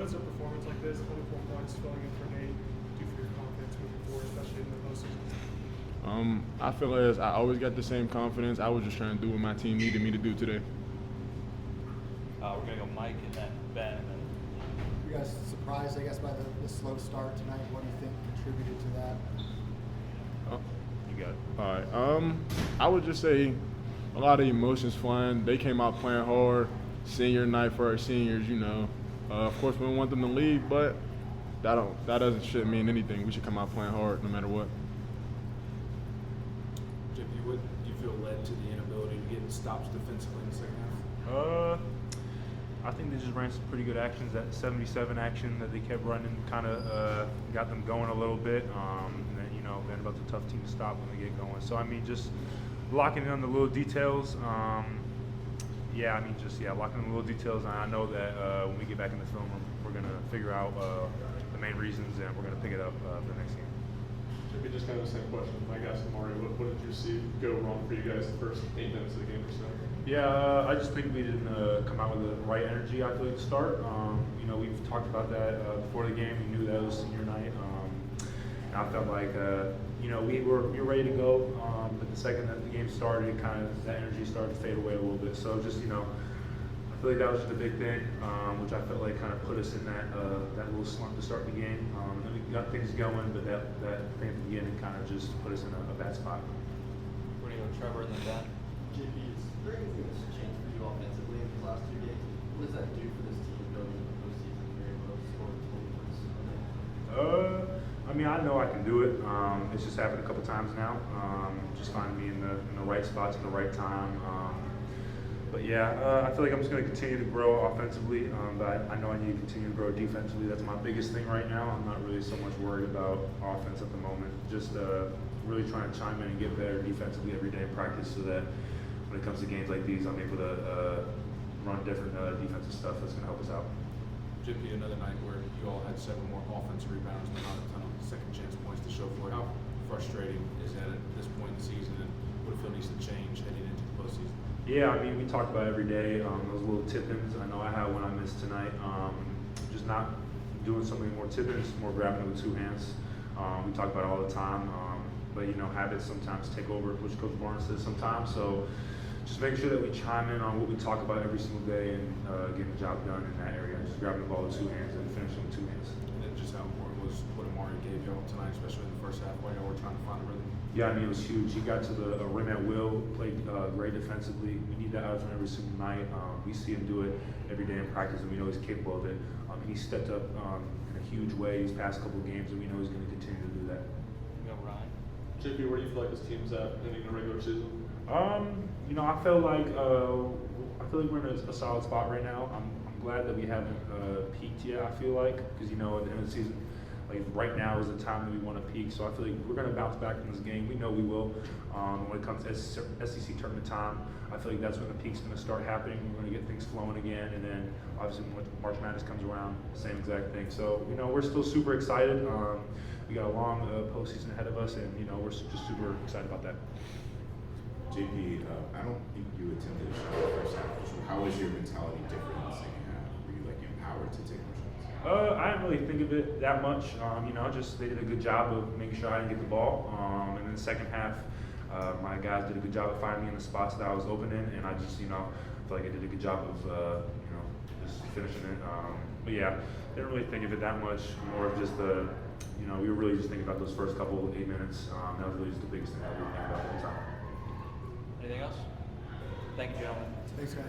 What does a performance like this, 24 points, filling in for Nate, do for your confidence moving forward, especially in the postseason? I feel as I always got the same confidence. I was just trying to do what my team needed me to do today. We're going to go Mike and then Ben. And then You guys surprised, I guess, by the slow start tonight? What do you think contributed to that? You got it. All right. I would just say a lot of emotions flying. They came out playing hard. Senior night for our seniors, you know. Of course, we don't want them to leave, but shouldn't mean anything. We should come out playing hard no matter what. JP, what do you feel led to the inability to get stops defensively in the second half? I think they just ran some pretty good actions. That 77 action that they kept running kind of got them going a little bit. And then, you know, Vanderbilt's a tough team to stop when they get going. So, I mean, just locking in on the little details. Locking in the little details. And I know that when we get back in the film room, we're going to figure out the main reasons, and we're going to pick it up for the next game. Maybe just kind of the same question. Mike asked Amari, what did you see go wrong for you guys the first 8 minutes of the game or so? Yeah, I just think we didn't come out with the right energy, I feel like, to start. You know, we've talked about that before the game. We knew that was senior night. And I felt like, you know, we were ready to go. But the second that the game started, that energy started to fade away a little bit. So just, you know, I feel like that was just a big thing, which I felt like kind of put us in that little slump to start the game. And then we got things going, but that thing at the beginning kind of just put us in a bad spot. we're going to go Trevor and then Ben. JP, is there anything that's changed for you offensively in these last 2 games? What does that do for this team going into the postseason? You're able to score 20 points a night? I mean, I know I can do it. It's just happened a couple times now. Just finding me in the right spots at the right time. But yeah, I feel like I'm just going to continue to grow offensively. But I know I need to continue to grow defensively. That's my biggest thing right now. I'm not really so much worried about offense at the moment. Just really trying to chime in and get better defensively every day in practice, so that when it comes to games like these, I'm able to run different defensive stuff that's going to help us out. JP, another night where you all had 7 more offensive rebounds, but not a ton of second chance points to show for it. How frustrating is that at this point in the season, and what if it needs to change heading into the postseason? Yeah, I mean, we talk about it every day. Those little tip-ins. I know I had one I missed tonight. Just not doing so many more tip-ins, more grabbing it with 2 hands. We talk about it all the time. But, you know, habits sometimes take over, which Coach Barnes says sometimes. So just making sure that we chime in on what we talk about every single day and getting the job done in that area. Just grabbing the ball with 2 hands and finishing with 2 hands. And then just how important was what Amari gave y'all tonight, especially in the first half, while y'all were trying to find a rhythm? Yeah, I mean, it was huge. He got to the rim at will, played great defensively. We need that out of him every single night. We see him do it every day in practice, and we know he's capable of it. He stepped up in a huge way these past couple of games, and we know he's going to continue to do that. We're going to go Ryan. JP, where do you feel like this team's at ending the regular season? You know, I feel like we're in a solid spot right now. I'm glad that we haven't peaked yet. I feel like, because, you know, at the end of the season, like right now is the time that we want to peak. So I feel like we're going to bounce back from this game. We know we will. When it comes to SEC tournament time, I feel like that's when the peak's going to start happening. We're going to get things flowing again, and then obviously when March Madness comes around, same exact thing. So, you know, we're still super excited. We got a long postseason ahead of us, and, you know, we're just super excited about that. JP, I don't think you attended the shot in the first half. So how was your mentality different in the second half? Were you like empowered to take more shots? I didn't really think of it that much. You know, just they did a good job of making sure I didn't get the ball. And then the second half, my guys did a good job of finding me in the spots that I was open in, and I just, you know, feel like I did a good job of, you know, just finishing it. But yeah, didn't really think of it that much. More of just the, you know, we were really just thinking about those first couple 8 minutes. That was really just the biggest thing that we were thinking about the whole time. Anything else? Thank you, gentlemen. Thanks, guys.